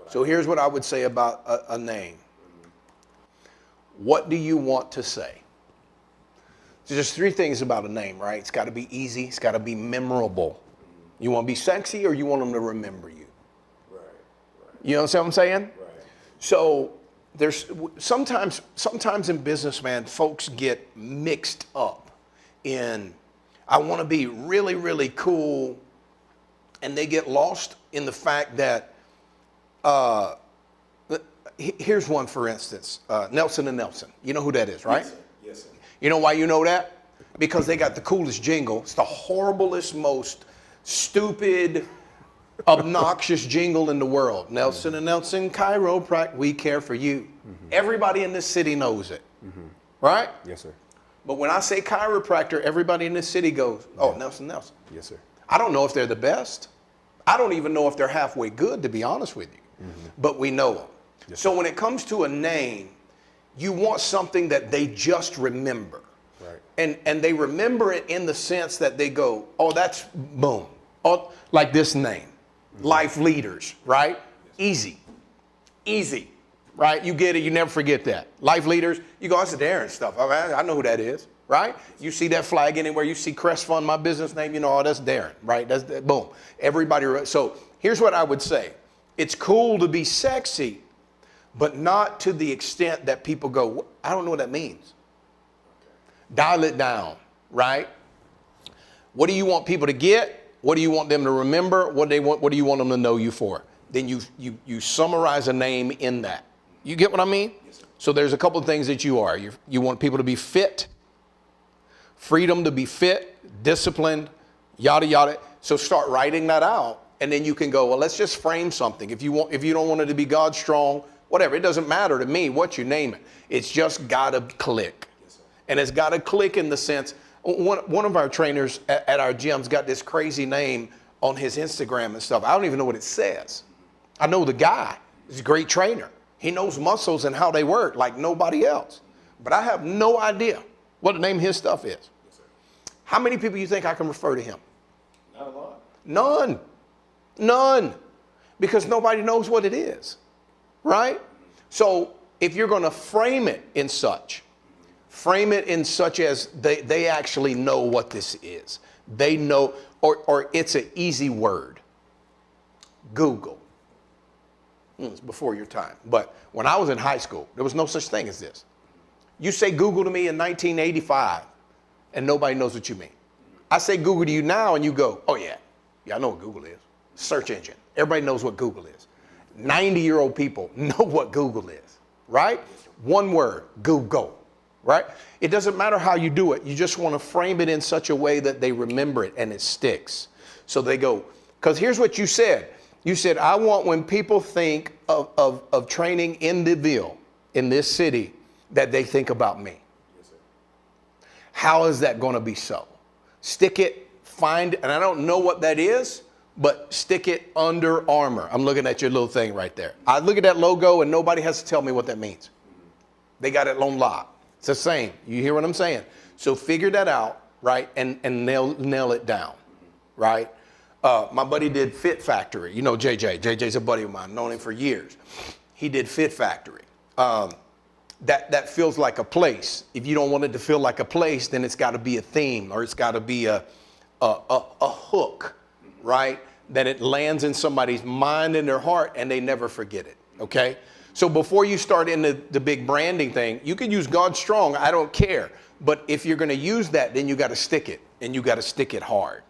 So here's what I would say about a name. What do you want to say? So there's three things about a name, right? It's got to be easy. It's got to be memorable. You want to be sexy, or you want them to remember you? Right. You know what I'm saying? Right. So there's sometimes in business, man, folks get mixed up in, I want to be really, really cool, and they get lost in the fact that, here's one, for instance, Nelson and Nelson. You know who that is, right? Yes, sir. Yes, sir. You know why you know that? Because they got the coolest jingle. It's the horriblest, most stupid, obnoxious jingle in the world. Nelson and Nelson Chiropractic, we care for you. Everybody in this city knows it, right? Yes, sir. But when I say chiropractor, everybody in this city goes, oh, Nelson, Nelson. Yes, sir. I don't know if they're the best. I don't even know if they're halfway good, to be honest with you. But we know them. Yes, so when it comes to a name, you want something that they just remember. Right. And they remember it in the sense that they go, oh, that's boom. Oh, like this name, Life Leaders, right? Easy, right? You get it, you never forget that. Life Leaders, you go, that's the Darrin stuff. I know who that is, right? You see that flag anywhere, you see Crest Fund, my business name, you know, oh, that's Darrin, right? That's boom. Everybody, so here's what I would say. It's cool to be sexy, but not to the extent that people go, I don't know what that means. Dial it down, right? What do you want people to get? What do you want them to remember? What do you want them to know you for? Then you summarize a name in that. You get what I mean? Yes, sir. So there's a couple of things that you are. You want people to be fit, freedom to be fit, disciplined, yada, yada. So start writing that out. And then you can go, well, let's just frame something. If you don't want it to be God strong, whatever, it doesn't matter to me what you name it. It's just gotta click. Yes, sir. And it's gotta click in the sense, one of our trainers at our gym's got this crazy name on his Instagram and stuff. I don't even know what it says. I know the guy. He's a great trainer. He knows muscles and how they work like nobody else. But I have no idea what the name of his stuff is. Yes, sir. How many people you think I can refer to him? Not a lot. None. Because nobody knows what it is, right? So if you're going to frame it in such as they actually know what this is. They know, or it's an easy word. Google. It's before your time. But when I was in high school, there was no such thing as this. You say Google to me in 1985, and nobody knows what you mean. I say Google to you now, and you go, oh yeah, I know what Google is. Search engine. Everybody knows what Google is. 90-year-old people know what Google is, right? One word, Google, right? It doesn't matter how you do it. You just want to frame it in such a way that they remember it and it sticks. So they go, because here's what you said. You said, I want when people think of training in the Ville, in this city, that they think about me. Yes, sir. How is that going to be so? Stick it, find, and I don't know what that is, but stick it Under Armour. I'm looking at your little thing right there. I look at that logo and nobody has to tell me what that means. They got it on lock. It's the same. You hear what I'm saying? So figure that out, right? And nail it down, right? My buddy did Fit Factory. You know JJ. JJ's a buddy of mine. Known him for years. He did Fit Factory. That feels like a place. If you don't want it to feel like a place, then it's got to be a theme, or it's got to be a hook, right? That it lands in somebody's mind and their heart, and they never forget it. Okay. So before you start into the big branding thing, you can use God Strong. I don't care. But if you're going to use that, then you got to stick it, and you got to stick it hard.